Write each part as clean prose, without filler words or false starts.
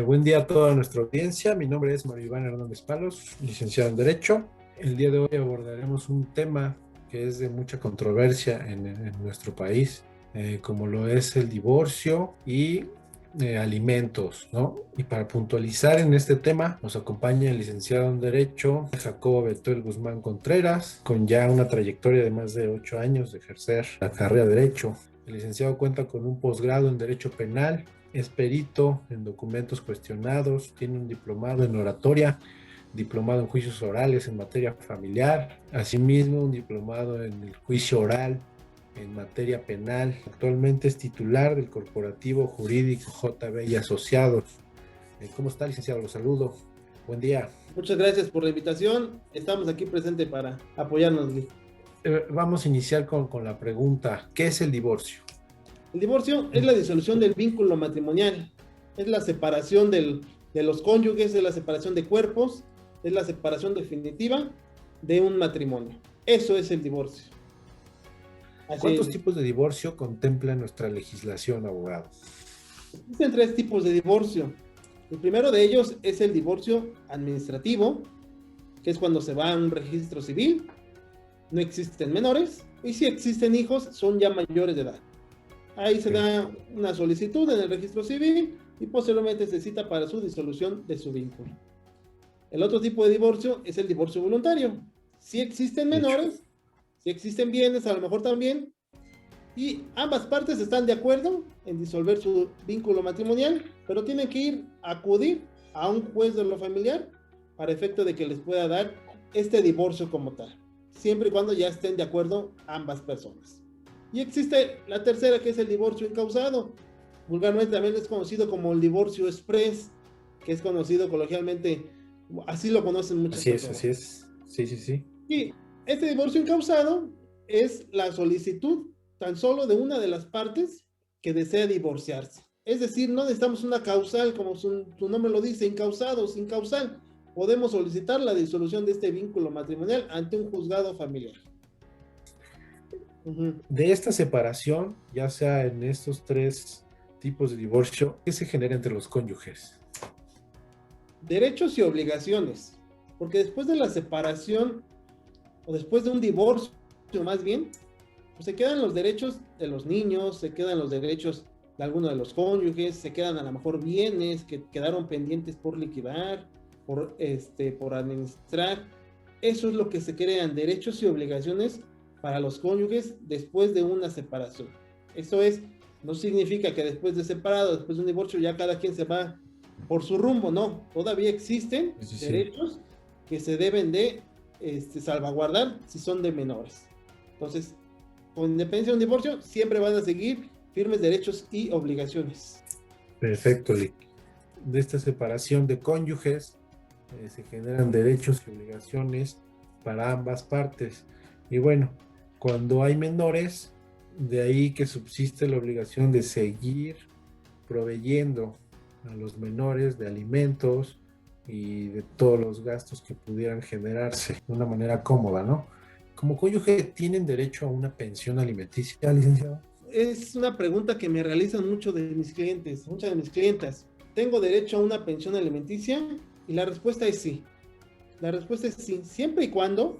Buen día a toda nuestra audiencia. Mi nombre es Mario Iván Hernández Palos, licenciado en Derecho. El día de hoy abordaremos un tema que es de mucha controversia en nuestro país, como lo es el divorcio y alimentos, ¿no? Y para puntualizar en este tema, nos acompaña el licenciado en Derecho Jacobo Betuel Guzmán Contreras, con ya una trayectoria de más de 8 años de ejercer la carrera de Derecho. El licenciado cuenta con un posgrado en Derecho Penal, es perito en documentos cuestionados, tiene un diplomado en oratoria, diplomado en juicios orales en materia familiar, asimismo un diplomado en el juicio oral en materia penal. Actualmente es titular del corporativo jurídico JB y Asociados. ¿Cómo está, licenciado? Lo saludo. Buen día. Muchas gracias por la invitación. Estamos aquí presentes para apoyarnos, Lee. Vamos a iniciar con la pregunta, ¿qué es el divorcio? El divorcio es la disolución del vínculo matrimonial, es la separación de los cónyuges, es la separación de cuerpos, es la separación definitiva de un matrimonio. Eso es el divorcio. ¿Cuántos tipos de divorcio contempla nuestra legislación, abogado? Existen 3 tipos de divorcio. El primero de ellos es el divorcio administrativo, que es cuando se va a un registro civil, no existen menores, y si existen hijos, son ya mayores de edad. Ahí se da una solicitud en el registro civil y posteriormente se cita para su disolución de su vínculo. El otro tipo de divorcio es el divorcio voluntario. Si existen menores, si existen bienes, a lo mejor también, y ambas partes están de acuerdo en disolver su vínculo matrimonial, pero tienen que acudir a un juez de lo familiar para efecto de que les pueda dar este divorcio como tal, siempre y cuando ya estén de acuerdo ambas personas. Y existe la tercera, que es el divorcio incausado. Vulgarmente también es conocido como el divorcio express, que es conocido coloquialmente, así lo conocen muchas personas. Así es. Sí. Y este divorcio incausado es la solicitud tan solo de una de las partes que desea divorciarse. Es decir, no necesitamos una causal, como su nombre lo dice, incausado, sin causal. Podemos solicitar la disolución de este vínculo matrimonial ante un juzgado familiar. De esta separación, ya sea en estos 3 tipos de divorcio, ¿qué se genera entre los cónyuges? Derechos y obligaciones, porque después de la separación o después de un divorcio más bien, pues se quedan los derechos de los niños, se quedan los derechos de alguno de los cónyuges, se quedan a lo mejor bienes que quedaron pendientes por liquidar, por administrar. Eso es lo que se crean, derechos y obligaciones para los cónyuges después de una separación. Eso es, no significa que después de separado, después de un divorcio, ya cada quien se va por su rumbo, no. Todavía existen derechos que se deben de salvaguardar si son de menores. Entonces, con independencia de un divorcio, siempre van a seguir firmes derechos y obligaciones. Perfecto, Lick. De esta separación de cónyuges se generan derechos y obligaciones para ambas partes. Y bueno, cuando hay menores, de ahí que subsiste la obligación de seguir proveyendo a los menores de alimentos y de todos los gastos que pudieran generarse de una manera cómoda, ¿no? ¿Como cónyuge tienen derecho a una pensión alimenticia, licenciado? Es una pregunta que me realizan muchos de mis clientes, muchas de mis clientas. ¿Tengo derecho a una pensión alimenticia? Y la respuesta es sí. La respuesta es sí, siempre y cuando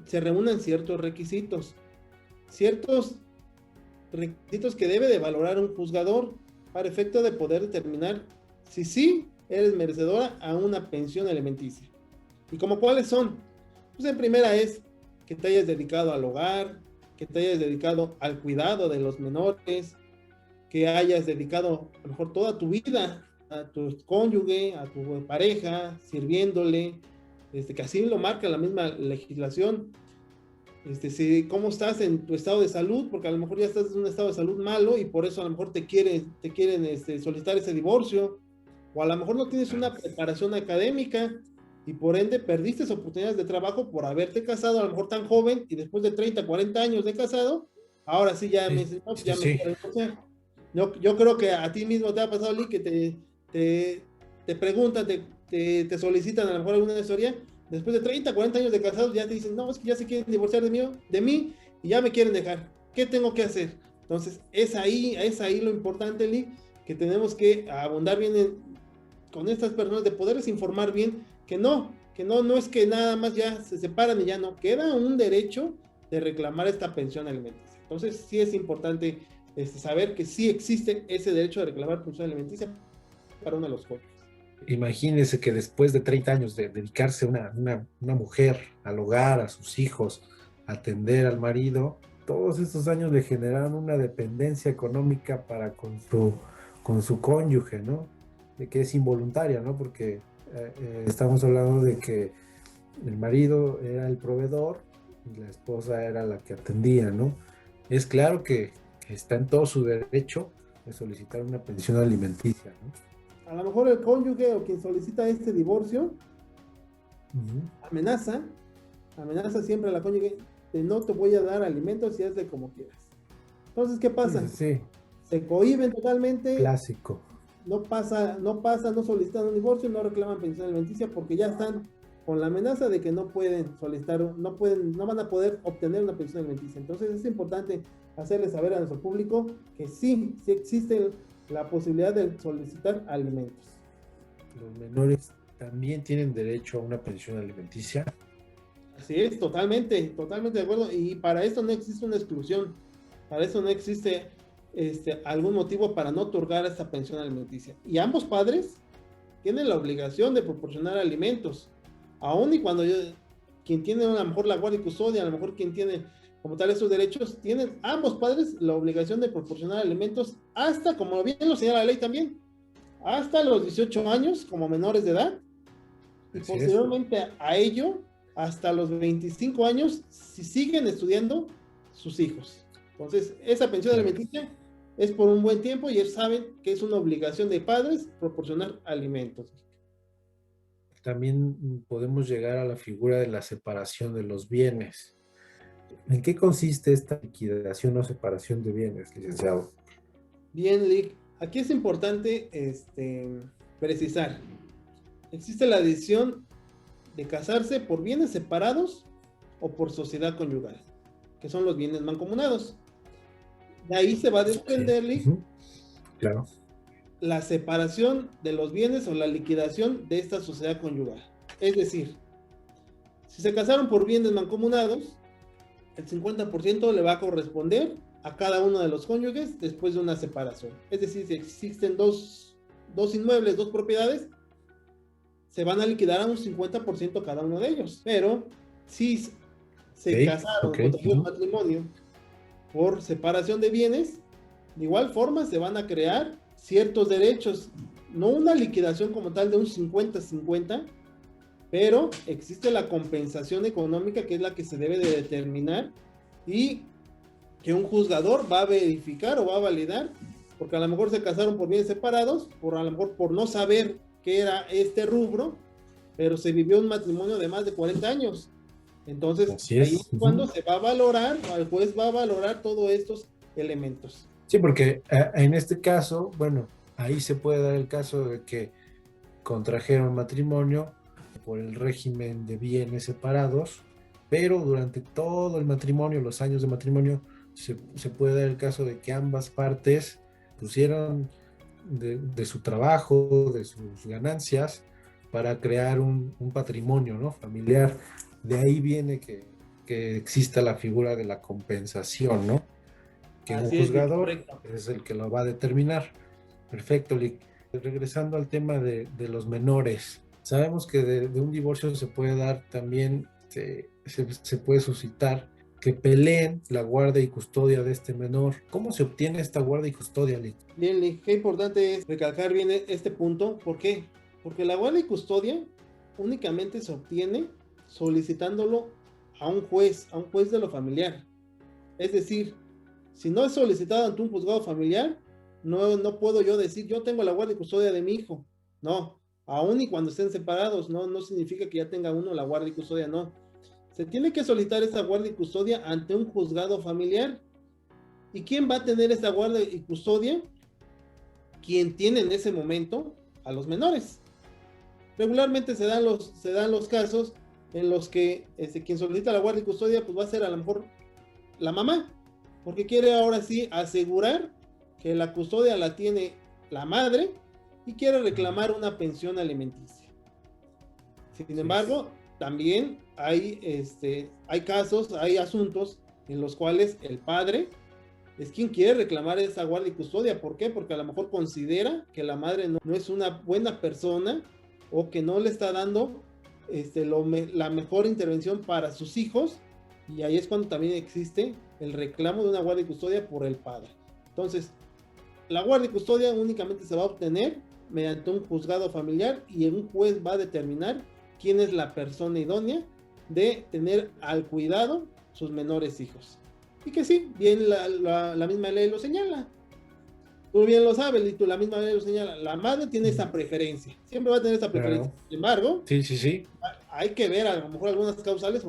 se reúnan ciertos requisitos que debe de valorar un juzgador para efecto de poder determinar si sí eres merecedora a una pensión alimenticia. ¿Y como cuáles son? Pues en primera es que te hayas dedicado al hogar, que te hayas dedicado al cuidado de los menores, que hayas dedicado a lo mejor toda tu vida a tu cónyuge, a tu pareja, sirviéndole, que así lo marca la misma legislación. Si, cómo estás en tu estado de salud, porque a lo mejor ya estás en un estado de salud malo y por eso a lo mejor te quieren solicitar ese divorcio, o a lo mejor no tienes una preparación académica y por ende perdiste oportunidades de trabajo por haberte casado a lo mejor tan joven y después de 30, 40 años de casado, ahora sí ya me quiero divorciar. Yo creo que a ti mismo te ha pasado, Lee, que te preguntan, te solicitan a lo mejor alguna asesoría. Después de 30, 40 años de casados ya te dicen, no, es que ya se quieren divorciar de mí y ya me quieren dejar. ¿Qué tengo que hacer? Entonces, es ahí lo importante, Lee, que tenemos que abundar bien con estas personas, de poderles informar bien no es que nada más ya se separan y ya no, queda un derecho de reclamar esta pensión alimenticia. Entonces sí es importante saber que sí existe ese derecho de reclamar pensión alimenticia para uno de los jóvenes. Imagínense que después de 30 años de dedicarse una mujer al hogar, a sus hijos, a atender al marido, todos estos años le generaron una dependencia económica para con su cónyuge, ¿no? De que es involuntaria, ¿no? Porque estamos hablando de que el marido era el proveedor y la esposa era la que atendía, ¿no? Es claro que está en todo su derecho de solicitar una pensión alimenticia, ¿no? A lo mejor el cónyuge o quien solicita este divorcio amenaza siempre a la cónyuge de no te voy a dar alimentos y hazle como quieras. Entonces, ¿qué pasa? Sí. Se cohíben totalmente. Clásico. No solicitan un divorcio, no reclaman pensión alimenticia porque ya están con la amenaza de que no pueden solicitar, no van a poder obtener una pensión alimenticia. Entonces es importante hacerles saber a nuestro público que sí existe la posibilidad de solicitar alimentos. Los menores también tienen derecho a una pensión alimenticia. Así es, totalmente de acuerdo. Y para esto no existe una exclusión, para eso no existe algún motivo para no otorgar esta pensión alimenticia. Y ambos padres tienen la obligación de proporcionar alimentos, aun y cuando quien tiene a lo mejor la guardia y custodia, a lo mejor quien tiene como tal esos derechos, tienen ambos padres la obligación de proporcionar alimentos hasta, como bien lo señala la ley también, hasta los 18 años como menores de edad, y Así posteriormente a ello hasta los 25 años si siguen estudiando sus hijos. Entonces, esa pensión alimenticia es por un buen tiempo y ellos saben que es una obligación de padres proporcionar alimentos. También podemos llegar a la figura de la separación de los bienes. ¿En qué consiste esta liquidación o separación de bienes, licenciado? Bien, Lick, aquí es importante precisar. Existe la decisión de casarse por bienes separados o por sociedad conyugal, que son los bienes mancomunados. De ahí se va a desprender, Lick, claro, la separación de los bienes o la liquidación de esta sociedad conyugal. Es decir, si se casaron por bienes mancomunados, el 50% le va a corresponder a cada uno de los cónyuges después de una separación. Es decir, si existen dos inmuebles, dos propiedades, se van a liquidar a un 50% cada uno de ellos. Pero si se casaron, contrajeron matrimonio por separación de bienes, de igual forma se van a crear ciertos derechos, no una liquidación como tal de un 50-50, pero existe la compensación económica que es la que se debe de determinar y que un juzgador va a verificar o va a validar, porque a lo mejor se casaron por bienes separados, a lo mejor por no saber qué era este rubro, pero se vivió un matrimonio de más de 40 años. Entonces, ahí es cuando se va a valorar, el juez va a valorar todos estos elementos. Sí, porque en este caso, bueno, ahí se puede dar el caso de que contrajeron matrimonio por el régimen de bienes separados, pero durante todo el matrimonio, los años de matrimonio, se puede dar el caso de que ambas partes pusieron de su trabajo, de sus ganancias, para crear un patrimonio, ¿no?, familiar. De ahí viene que exista la figura de la compensación, ¿no?, que un juzgador es el que lo va a determinar. Perfecto, Lick. Regresando al tema de los menores, sabemos que de un divorcio se puede dar también, se puede suscitar que peleen la guardia y custodia de este menor. ¿Cómo se obtiene esta guardia y custodia, Lick? Bien, Lick, qué importante es recalcar bien este punto. ¿Por qué? Porque la guardia y custodia únicamente se obtiene solicitándolo a un juez de lo familiar. Es decir, si no es solicitado ante un juzgado familiar, no puedo yo decir, yo tengo la guardia y custodia de mi hijo. No, aun y cuando estén separados, no significa que ya tenga uno la guardia y custodia, no. Se tiene que solicitar esa guardia y custodia ante un juzgado familiar. ¿Y quién va a tener esa guardia y custodia? Quien tiene en ese momento a los menores. Regularmente se dan los casos en los que quien solicita la guardia y custodia pues va a ser a lo mejor la mamá, porque quiere ahora sí asegurar que la custodia la tiene la madre y quiere reclamar una pensión alimenticia. Sin embargo, también hay casos, hay asuntos en los cuales el padre es quien quiere reclamar esa guardia y custodia. ¿Por qué? Porque a lo mejor considera que la madre no es una buena persona o que no le está dando la mejor intervención para sus hijos, y ahí es cuando también existe el reclamo de una guardia y custodia por el padre. Entonces, la guardia y custodia únicamente se va a obtener mediante un juzgado familiar, y un juez va a determinar quién es la persona idónea de tener al cuidado sus menores hijos. Y que sí, bien la misma ley lo señala. Tú bien lo sabes, y tú, la misma ley lo señala. La madre tiene esa preferencia, siempre va a tener esa preferencia. Claro. Sin embargo, Sí. hay que ver a lo mejor algunas causales,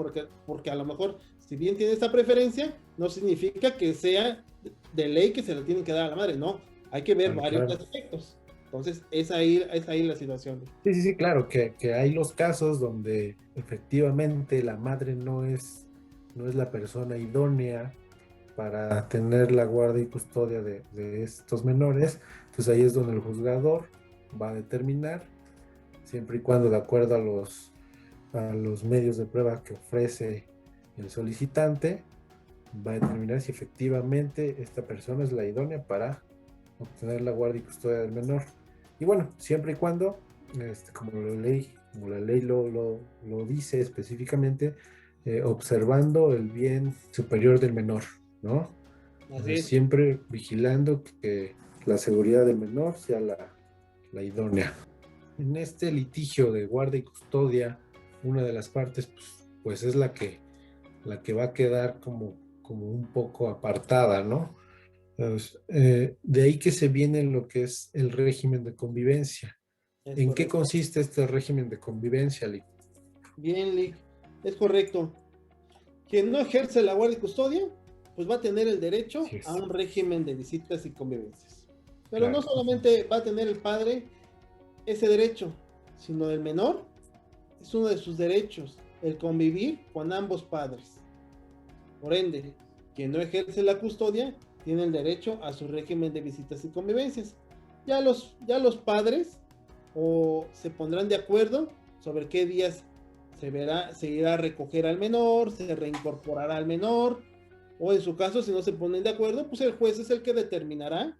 porque a lo mejor, si bien tiene esta preferencia, no significa que sea de ley que se le tienen que dar a la madre. No, hay que ver varios aspectos. Entonces, es ahí la situación. Sí, claro, que hay los casos donde efectivamente la madre no es la persona idónea para tener la guardia y custodia de estos menores. Entonces ahí es donde el juzgador va a determinar, siempre y cuando de acuerdo a los medios de prueba que ofrece el solicitante, va a determinar si efectivamente esta persona es la idónea para obtener la guardia y custodia del menor. Y bueno, siempre y cuando, como la ley lo dice específicamente, observando el bien superior del menor, ¿no? Así es. Siempre vigilando que la seguridad del menor sea la idónea. En este litigio de guardia y custodia, una de las partes pues es la que va a quedar como un poco apartada, ¿no? Entonces, de ahí que se viene lo que es el régimen de convivencia. ¿En qué consiste este régimen de convivencia, Lick? Bien, Lick, es correcto. Quien no ejerce la guardia y custodia, pues va a tener el derecho a un régimen de visitas y convivencias. Pero no solamente va a tener el padre ese derecho, sino el menor es uno de sus derechos, el convivir con ambos padres. Por ende, quien no ejerce la custodia tiene el derecho a su régimen de visitas y convivencias. Ya los padres se pondrán de acuerdo sobre qué días se irá a recoger al menor, se reincorporará al menor, o en su caso, si no se ponen de acuerdo, pues el juez es el que determinará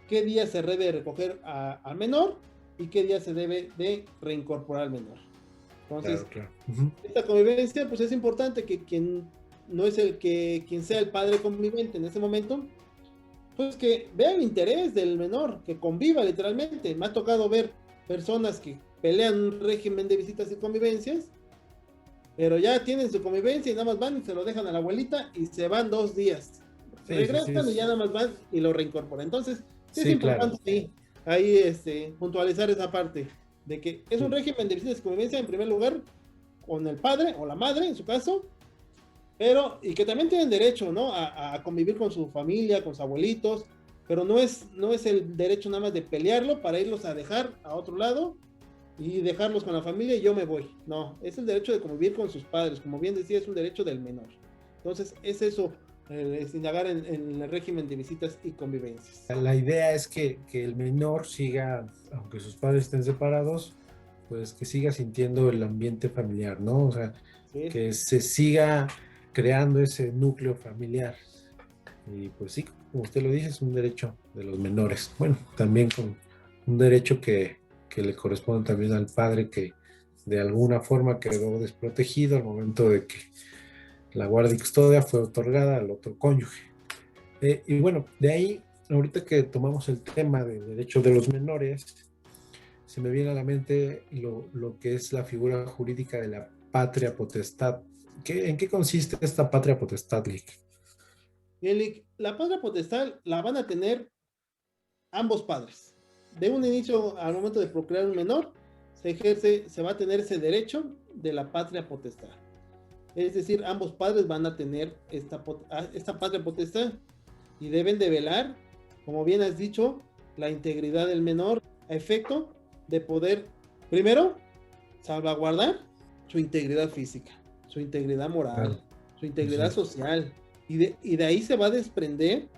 qué día se debe recoger al menor y qué día se debe de reincorporar al menor. Entonces, claro. Esta convivencia, pues es importante que quien sea el padre conviviente en ese momento, pues que vea el interés del menor, que conviva literalmente. Me ha tocado ver personas que pelean un régimen de visitas y convivencias, pero ya tienen su convivencia y nada más van y se lo dejan a la abuelita y se van 2 días. Regresan y ya nada más van y lo reincorporan. Entonces, es importante ahí puntualizar esa parte de que es un régimen de visitas y convivencia en primer lugar con el padre o la madre en su caso, pero y que también tienen derecho, ¿no? a convivir con su familia, con sus abuelitos, pero no es el derecho nada más de pelearlo para irlos a dejar a otro lado y dejarlos con la familia y yo me voy. No, es el derecho de convivir con sus padres, como bien decía, es un derecho del menor. Entonces, es eso, es indagar en el régimen de visitas y convivencias. La idea es que el menor siga, aunque sus padres estén separados, pues que siga sintiendo el ambiente familiar, ¿no? O sea, que se siga creando ese núcleo familiar. Y pues sí, como usted lo dice, es un derecho de los menores. Bueno, también con un derecho que le corresponde también al padre, que de alguna forma quedó desprotegido al momento de que la guardia y custodia fue otorgada al otro cónyuge. Y bueno, de ahí, ahorita que tomamos el tema del derecho de los menores, se me viene a la mente lo que es la figura jurídica de la patria potestad. ¿En qué consiste esta patria potestad, Lick? Bien, Lick, la patria potestad la van a tener ambos padres. De un inicio, al momento de procrear un menor, se va a tener ese derecho de la patria potestad. Es decir, ambos padres van a tener esta patria potestad y deben de velar, como bien has dicho, la integridad del menor a efecto de poder, primero, salvaguardar su integridad física, su integridad moral, su integridad social, y de ahí se va a desprender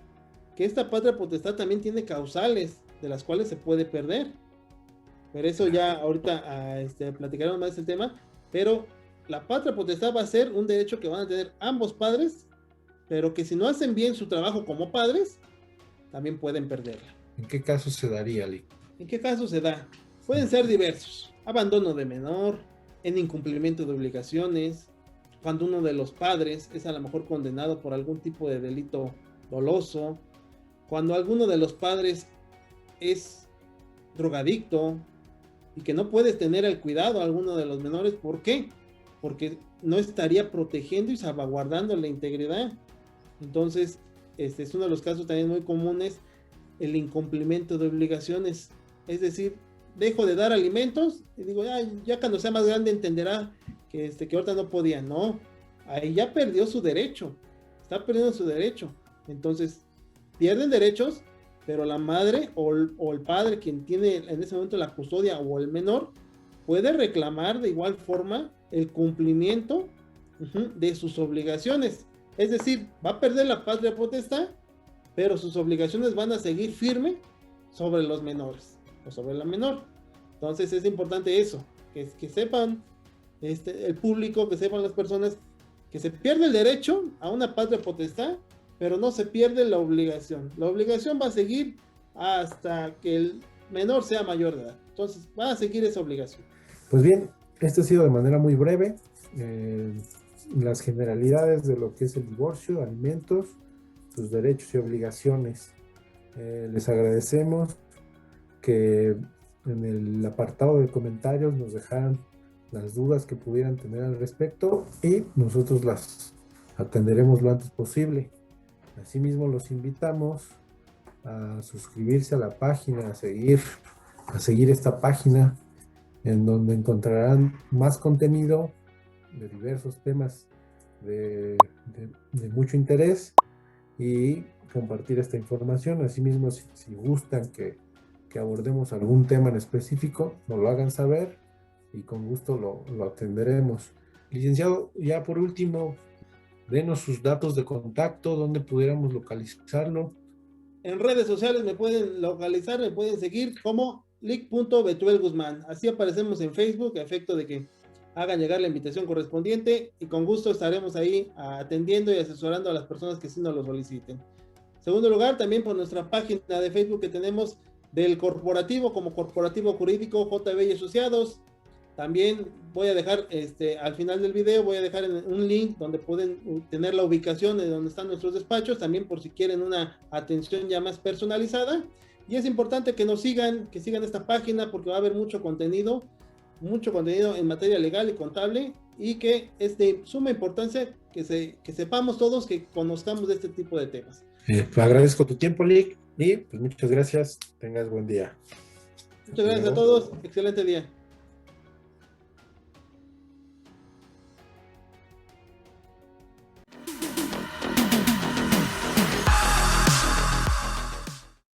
que esta patria potestad también tiene causales de las cuales se puede perder. Pero eso ya ahorita platicaremos más del tema, pero la patria potestad va a ser un derecho que van a tener ambos padres, pero que si no hacen bien su trabajo como padres, también pueden perderla. ¿En qué caso se daría, Lick? ¿En qué caso se da? Pueden ser diversos. Abandono de menor, en incumplimiento de obligaciones, cuando uno de los padres es a lo mejor condenado por algún tipo de delito doloso, cuando alguno de los padres es drogadicto y que no puedes tener el cuidado a alguno de los menores. ¿Por qué? Porque no estaría protegiendo y salvaguardando la integridad. Entonces, este es uno de los casos también muy comunes, el incumplimiento de obligaciones. Es decir, dejo de dar alimentos y digo, ya cuando sea más grande entenderá que ahorita no podía. No, ahí ya perdió su derecho, está perdiendo su derecho. Entonces, pierden derechos, pero la madre o el padre, quien tiene en ese momento la custodia, o el menor, puede reclamar de igual forma el cumplimiento de sus obligaciones. Es decir, va a perder la patria potestad, pero sus obligaciones van a seguir firme sobre los menores o sobre la menor. Entonces es importante eso, que sepan el público, que sepan las personas que se pierde el derecho a una patria potestad, pero no se pierde la obligación. La obligación va a seguir hasta que el menor sea mayor de edad. Entonces va a seguir esa obligación. Pues bien, esto ha sido de manera muy breve las generalidades de lo que es el divorcio, alimentos, sus derechos y obligaciones. Les agradecemos que en el apartado de comentarios nos dejaran las dudas que pudieran tener al respecto y nosotros las atenderemos lo antes posible. Asimismo, los invitamos a suscribirse a la página, a seguir esta página, en donde encontrarán más contenido de diversos temas de mucho interés, y compartir esta información. Asimismo, si gustan que abordemos algún tema en específico, nos lo hagan saber y con gusto lo atenderemos. Licenciado, ya por último, denos sus datos de contacto, donde pudiéramos localizarlo. En redes sociales me pueden localizar, me pueden seguir como lic.betuelguzmán. Así aparecemos en Facebook, a efecto de que hagan llegar la invitación correspondiente, y con gusto estaremos ahí atendiendo y asesorando a las personas que sí nos lo soliciten. En segundo lugar, también por nuestra página de Facebook que tenemos del corporativo, como Corporativo Jurídico JB y Asociados. También voy a dejar al final del video, voy a dejar un link donde pueden tener la ubicación de donde están nuestros despachos, también por si quieren una atención ya más personalizada. Y es importante que nos sigan, que sigan esta página, porque va a haber mucho contenido en materia legal y contable, y que es de suma importancia que sepamos todos, que conozcamos de este tipo de temas. Agradezco tu tiempo, Lick, y pues muchas gracias. Tengas buen día. Muchas gracias a todos. Excelente día.